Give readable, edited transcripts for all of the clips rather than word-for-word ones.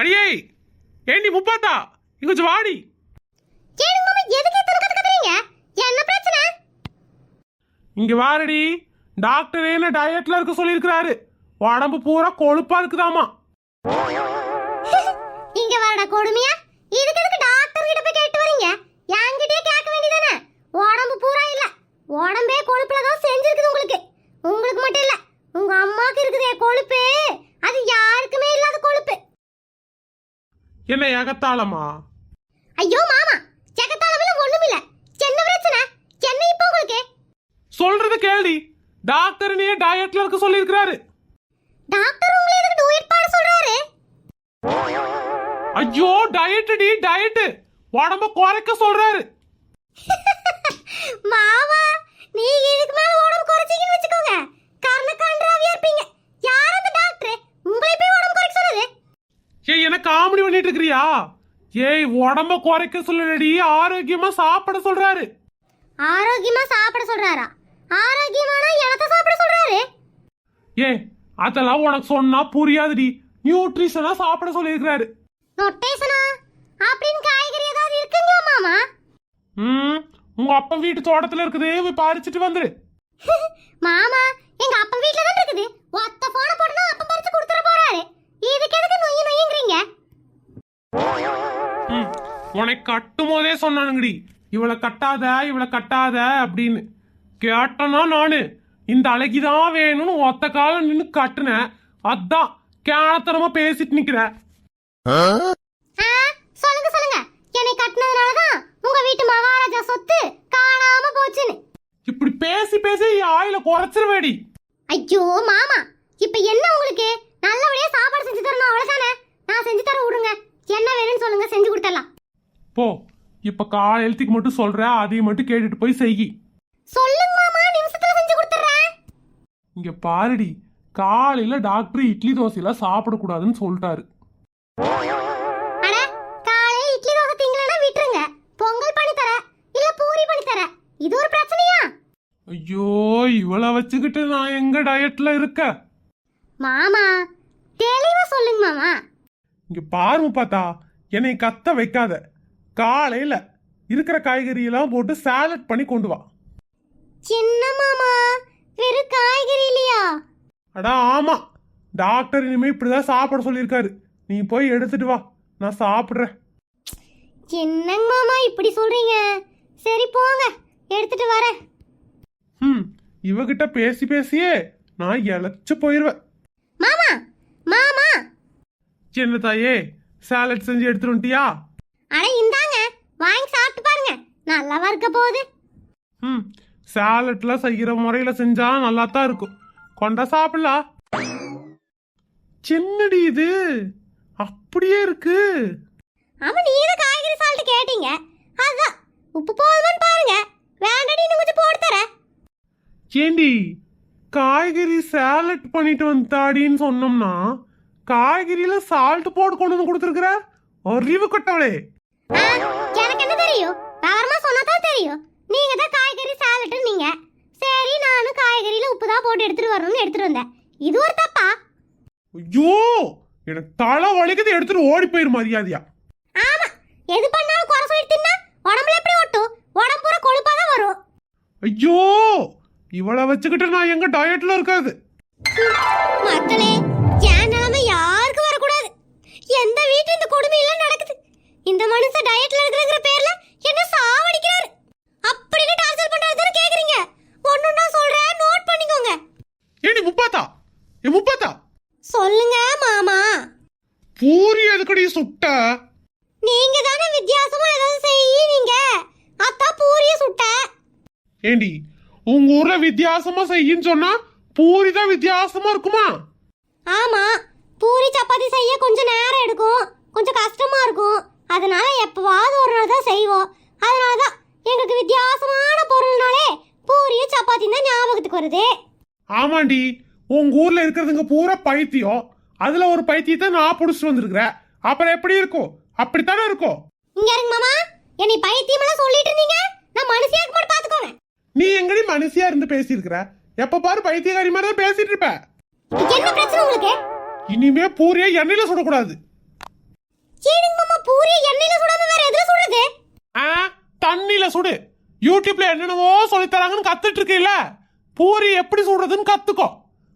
அடியே ஏண்டி முப்பாத்தா இங்க கொஞ்சம் வாடி. இங்க வாரடி. டாக்டர் என்ன டயட்ல இருக்க சொல்லிருக்காரு. உடம்பு பூரா கொழுப்பா இருக்குதாமா. இங்க வாடா கொடுமையா. இதுக்கு எதுக்கு டாக்டர் கிட்ட போய் கேட்டு வரீங்க? என்கிட்டயே கேட்க வேண்டியதானே. உடம்பு பூரா இல்ல, உடம்பே கொழுப்புல தான் செஞ்சிருக்குது உங்களுக்கு. உங்களுக்கு மட்டும் இல்ல, உங்க அம்மாக்கு இருக்குதே கொழுப்பு, அது யாருக்குமே இல்லாத கொழுப்பு. என்ன ஏகத்தாளமா? ஐயோ மாமா, ஜெகத்தாளம்ல ஒண்ணும் இல்ல. என்ன பிரச்சனை? என்ன இப்போ உங்களுக்கு? சொல்றது கேள்வி. டாக்டர் நீ டயட்ல இருக்க சொல்லிருக்காரு. டாக்டர் உங்களை எதுக்கு டூயட் பாட சொல்றாரு? ஐயோ டயட் டி டயட். உடம்ப குறைக்க சொல்றாரு. மாமா, நீங்க இதுக்கு மேல உடம்பு குறைச்சீங்கன்னு வெச்சுக்கோங்க, கர்ண கண்டராவியா இருப்பீங்க. யார் அந்த டாக்டர் உங்களை போய் உடம்பு குறைக்க சொன்னது? ஏய் என்ன காமெடி பண்ணிட்டு இருக்கறியா? ஏய் உடம்ப குறைக்க சொல்லலடி, ஆரோக்கியமா சாப்பிட சொல்றாரு. ஆரோக்கியமா சாப்பிட சொல்றாரா? ஆரோக்கியமான என்னத்த சாப்பிட சொல்றாரு? ஏய் அதெல்லாம் உனக்கு சொன்னா புரியாதுடி. நியூட்ரிஷனா சாப்பிட சொல்லிருக்காரு. நொட்டேஷனா அப்படின்னு காய்கறி ஏதாவது இருக்குங்களா மாமா? உங்க அப்பா வீட்டு தோட்டத்துல இருக்குது, போய் பறிச்சிட்டு வந்துரு. மாமா, எங்க அப்பா வீட்ல தான் இருக்குது. ஒத்த போன போடுனா அப்பா பறிச்சு கொடுத்துற போறாரு. இதுக்கு எதுக்கு நொய்யி நொய்யங்கறீங்க? உனக்கு கட்டும் போதே சொன்னானுங்கடி, இவளை கட்டாத இவளை கட்டாத அப்படின்னு. கேட்டனா நானு இந்த அழகிதான் வேணும்னு ஒத்த காலம் நின்னு கட்டுனேன். அதான் கேனத்தனமா பேசிட்டு நிக்கிற. சொல்லுங்க சொல்லுங்க, என்னை கட்டினதுனாலதான் உங்க வீட்டு மகாராஜா சொத்து காணாம போச்சுன்னு. இப்படி பேசி பேசி ஆயில குறைச்சிருவேடி. ஐயோ மாமா, இப்ப என்ன உங்களுக்கு? நல்லபடியா சாப்பாடு செஞ்சு தரணும், அவ்வளவுதானே. நான் செஞ்சு தர விடுங்க. என்ன வேணும்னு சொல்லுங்க, செஞ்சு கொடுத்துடலாம். போ, இப்ப காலையிலத்துக்கு மட்டும் சொல்ற, அதையும் மட்டும் கேட்டுட்டு போய் செய்யி. சொல்லுங்க மாமா, நிமிஷத்துல செஞ்சு கொடுத்துறேன். இங்க பாருடி, காலையில டாக்டர் இட்லி தோசையெல்லாம் சாப்பிடக்கூடாதுன்னு சொல்லிட்டாரு. அட, காலையில இட்லி தோசை திங்கலனா விட்டுருங்க. பொங்கல் பண்ணி தர இல்ல பூரி பண்ணி தர. இது ஒரு பிரச்சனையா? ஐயோ இவளை வச்சுக்கிட்டு நான் எங்க டயட்ல இருக்க? மாமா தெளிவா சொல்லுங்க மாமா. இங்க பாரு பார்த்தா, என்னை கத்த வைக்காத. காலையில இருக்கிற காய்கறி எல்லாம் போட்டு சாலட் பண்ணி கொண்டு வா. சின்ன மாமா, வெறும் காய்கறி இல்லையா? அடா ஆமா, டாக்டர் இனிமே இப்படிதான் சாப்பிட சொல்லியிருக்காரு. நீ போய் எடுத்துட்டு வா, நான் சாப்பிடுறேன். என்னங்க மாமா இப்படி சொல்றீங்க? சரி போங்க, எடுத்துட்டு வரேன். இவகிட்ட பேசி பேசியே நான் இழைச்சு போயிருவேன். மாமா மாமா, சின்ன தாயே, சாலட் செஞ்சு எடுத்துட்டு வந்துட்டியா? அட இந்தாங்க, வாங்கி சாப்பிட்டு பாருங்க, நல்லாவா இருக்க போகுது. சாலட்ல செய்யற முறையில செஞ்சா நல்லா தான் இருக்கும். கொண்டா சாப்பிடலாம். சின்னடி இது அப்படியே இருக்கு. ஆமா, நீங்க காய்கறி சால்ட் கேட்டீங்க, அதான் உப்பு போதுமான்னு பாருங்க. வேண்டாடி, இன்னும் கொஞ்சம் போட்டு தரேன். ஏண்டி காய்கறி சாலட் பண்ணிட்டு வந்தாடின்னு சொன்னோம்னா காய்கறியில சால்ட் போட்டு கொண்டு வந்து கொடுத்துருக்குற அறிவு கட்டவளே. எனக்கு என்ன தெரியும்? விவரமா சொன்னதான் தெரியும். நீங்க தான் காய்கறி சாலட் நீங்க. சரி, நானும் காய்கறியில உப்பு தான் போட்டு எடுத்துட்டு வரணும்னு எடுத்துட்டு வந்தேன். இது ஒரு தப்பா? ஐயோ எனக்கு தலை வலிக்குது, எடுத்துட்டு ஓடி போயிரு மரியாதையா. ஆமா, எது பண்ணாலும் குறை சொல்லிட்டு தின்னா உடம்புல எப்படி ஒட்டும்? உடம்பு பூரா கொழுப்பா தான் வரும். ஐயோ இவளை வச்சுக்கிட்டு நான் எங்க டயட்ல இருக்காது. மக்களே, என் நிலைமை யாருக்கும் வரக்கூடாது. எந்த வீட்டு இந்த கொடுமையெல்லாம் நடக்குது? இந்த மனுஷன் டயட்ல இருக்கிற பேர்ல என்ன சாவடிக்கிறாரு அப்படின்னு டார்ச்சர் பண்றதுன்னு கேக்குறீங்க. ஒண்ணுன்னா சொல்றேன், நோட் பண்ணிக்கோங்க. ஏடி முப்பாத்தா, ஏ முப்பாத்தா, சொல்லுங்க மாமா. பூரி எதுக்கடி சுட்ட? நீங்க தானே வித்தியாசமா ஏதாவது செய்யீங்க, அதான் பூரிய சுட்ட. ஏண்டி உங்க ஊர்ல வித்தியாசமா செய்யின்னு சொன்னா பூரி தான் வித்தியாசமா இருக்குமா? ஆமா, பூரி சப்பாத்தி செய்ய கொஞ்சம் நேரம் எடுக்கும், கொஞ்சம் கஷ்டமா இருக்கும். அதனால எப்பவாவது ஒரு நாள் தான் செய்வோம். அதனாலதான் எங்களுக்கு வித்தியாசமான பொருள்னாலே பூரியும் சப்பாத்தி தான் ஞாபகத்துக்கு வருது. ஆமாண்டி, உங்க ஊர்ல இருக்கிறதுங்க பூரா பைத்தியம். அதுல ஒரு பைத்தியத்தை நான் புடிச்சிட்டு வந்திருக்கிறேன். அப்புறம் எப்படி இருக்கும்? அப்படித்தானே இருக்கும். இங்க இருங்க மாமா, என்னை பைத்தியமெல்லாம் சொல்லிட்டு இருந்தீங்க. நான் மனுஷியாக்கு மட்டும் பாத்துக்கோங்க. நீ எங்கடி மனுஷியா இருந்து பேசியிருக்கிற? எப்ப பாரு பைத்தியக்காரி மாதிரி தான் பேசிட்டு இருப்ப. என்ன பிரச்சனை உங்களுக்கு? இனிமே பூரியை எண்ணெயில சுடக்கூடாது. ஏனுங்க மாமா பூரி எண்ணெயில சுடாம வேற எதுல சுடுறது? ஆ, தண்ணியில சுடு. யூடியூப்ல என்னென்னவோ சொல்லித் தராங்கன்னு கத்துட்டு இருக்கீல்ல, பூரி எப்படி சுடுறதுன்னு கத்துக்கோ.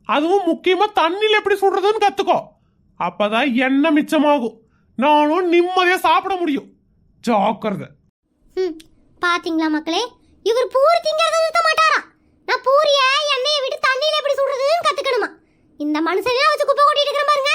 அதுவும் முக்கியமா தண்ணியில எப்படி சுடுறதுன்னு கத்துக்கோ. அப்பதான் எண்ணெய் மிச்சமாகும். நானும் நிம்மதியா சாப்பிட முடியும். ஜாக்கிரதை. பாத்தீங்களா மக்களே, இவர் பூரி திங்கறத நிறுத்த மாட்டாரா? நான் பூரிய எண்ணெயை விட்டு தண்ணியில எப்படி சுடுறதுன்னு கத்துக்கணுமா? இந்த மனுஷனே வச்சு குப்பை கொட்டிட்டு இருக்கிற பாருங்க.